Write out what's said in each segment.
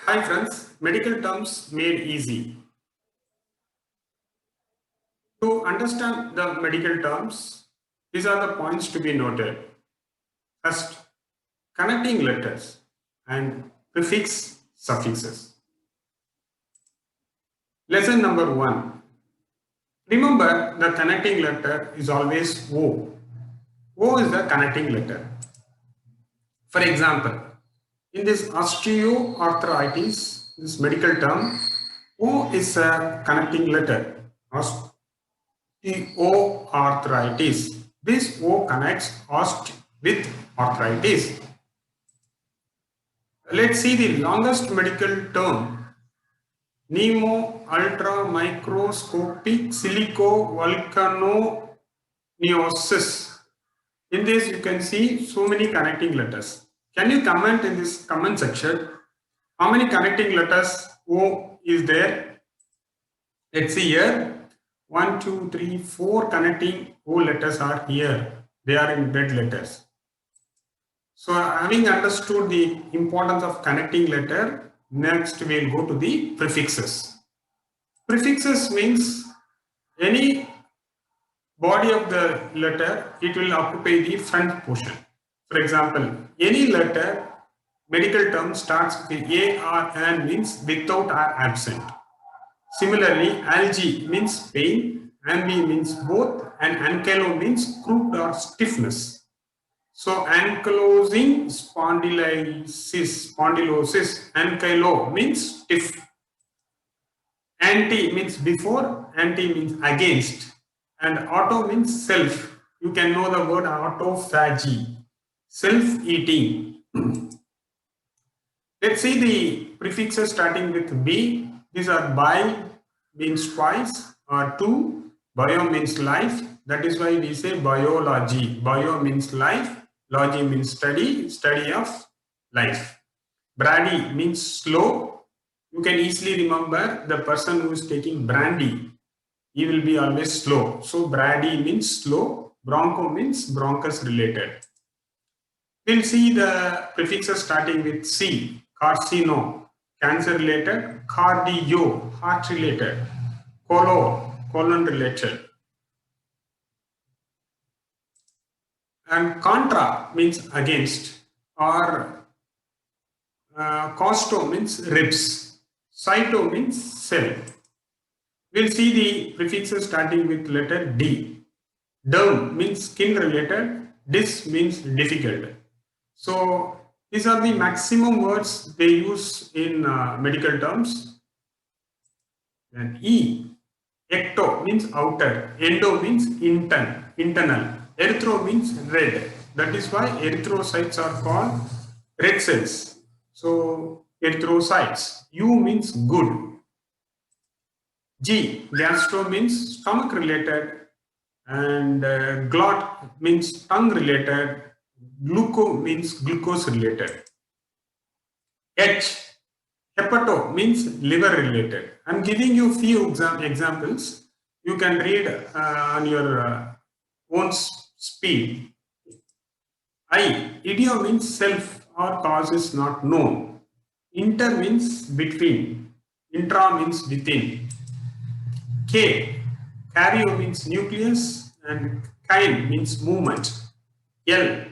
Hi friends, medical terms made easy. To understand the medical terms, these are the points to be noted. First, connecting letters and prefix suffixes. Lesson number 1. Remember the connecting letter is always O. O is the connecting letter. For example, in this osteoarthritis, this medical term, O is a connecting letter. Osteoarthritis. This O connects ost with arthritis. Let's see the longest medical term. Nemo ultra microscopic silicovolcanoneosis. In this you can see so many connecting letters. Can you comment in this comment section? How many connecting letters O is there? Let's see here. 1, 2, 3, 4 connecting O letters are here. They are in red letters. So having understood the importance of connecting letter, next we'll go to the prefixes. Prefixes means any body of the letter, it will occupy the front portion. For example, any letter, medical term starts with A or N means without or absent. Similarly, algae means pain, ambi means both, and ankylo means crooked or stiffness. So, ankylosing spondylosis, ankylo means stiff. Anti means before, anti means against, and auto means self. You can know the word autophagy, self-eating. Let's see the prefixes starting with B. These are bi means twice or two. Bio means life. That is why we say biology. Bio means life. Logy means study. Study of life. Brady means slow. You can easily remember the person who is taking brandy. He will be always slow. So Brady means slow. Bronco means bronchus related. We'll see the prefixes starting with C. Carcino, cancer related. Cardio, heart related. Colo, colon related. And contra means against, or costo means ribs. Cyto means cell. We'll see the prefixes starting with letter D. Derm means skin related. Dis means difficult. So these are the maximum words they use in medical terms. Then E. Ecto means outer. Endo means internal. Erythro means red. That is why erythrocytes are called red cells. So erythrocytes. U means good. G. Gastro means stomach related. And glot means tongue related. Gluco means glucose related. H. Hepato means liver related. I'm giving you few examples. You can read on your own speed. I. Idio means self or cause is not known. Inter means between. Intra means within. K. Karyo means nucleus and chyne means movement. L.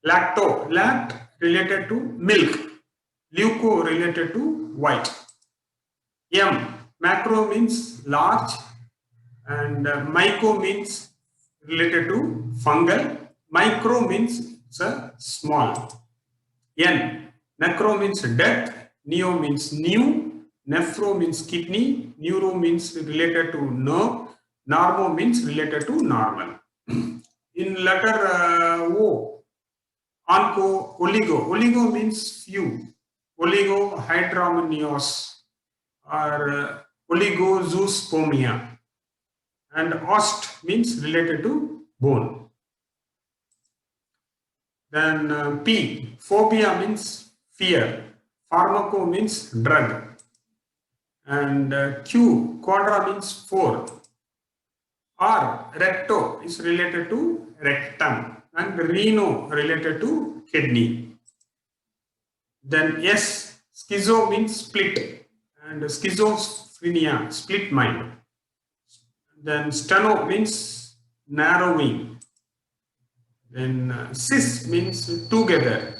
Lacto. Lact related to milk. Leuco related to white. M. Macro means large and myco means related to fungal. Micro means small. N. Necro means death. Neo means new. Nephro means kidney. Neuro means related to nerve. Normo means related to normal. In letter O, onco, oligo. Oligo means few. Oligohydramnios or oligozoospermia. And ost means related to bone. Then P, phobia means fear. Pharmaco means drug. And Q, quadra means 4. R, recto is related to rectum. And reno related to kidney. Then S, Schizo means split, and schizophrenia, split mind. Then steno means narrowing. Then cis means together,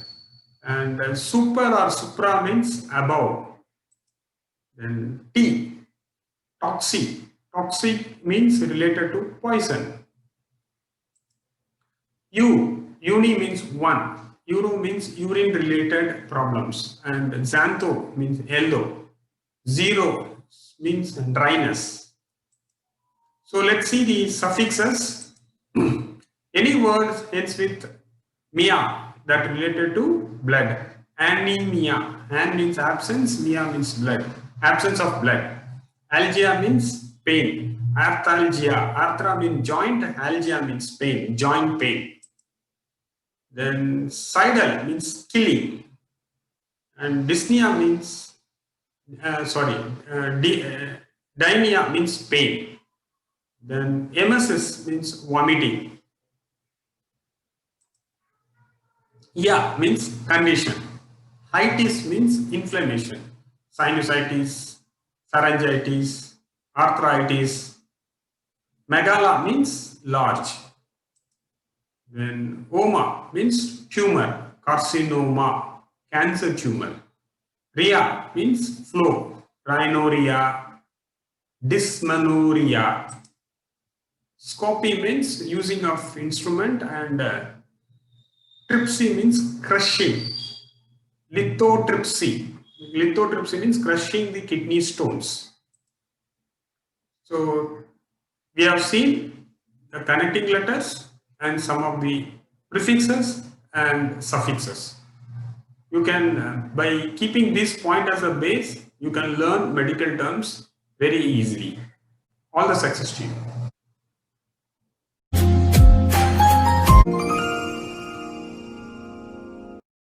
and super or supra means above. Then T, toxic. Toxic means related to poison. Uni means one. Uro means urine related problems, and xantho means yellow. Zero means dryness. So let's see the suffixes. Any word ends with mia that related to blood. Anemia. An means absence, mia means blood. Absence of blood. Algia means pain. Arthalgia. Arthra means joint. Algia means pain, joint pain. Then sidal means killing. And dyspnea means, dynia means pain. Then emesis means vomiting. Yeah means condition. Itis means inflammation. Sinusitis, pharyngitis, arthritis. Megala means large. Then oma means tumor, carcinoma, cancer tumor. Rhea means flow, rhinorrhea, dysmenorrhea. Scopy means using of instrument, and trypsy means crushing. Lithotripsy. Lithotripsy means crushing the kidney stones. So we have seen the connecting letters and some of the prefixes and suffixes. You can, by keeping this point as a base, you can learn medical terms very easily. All the success to you.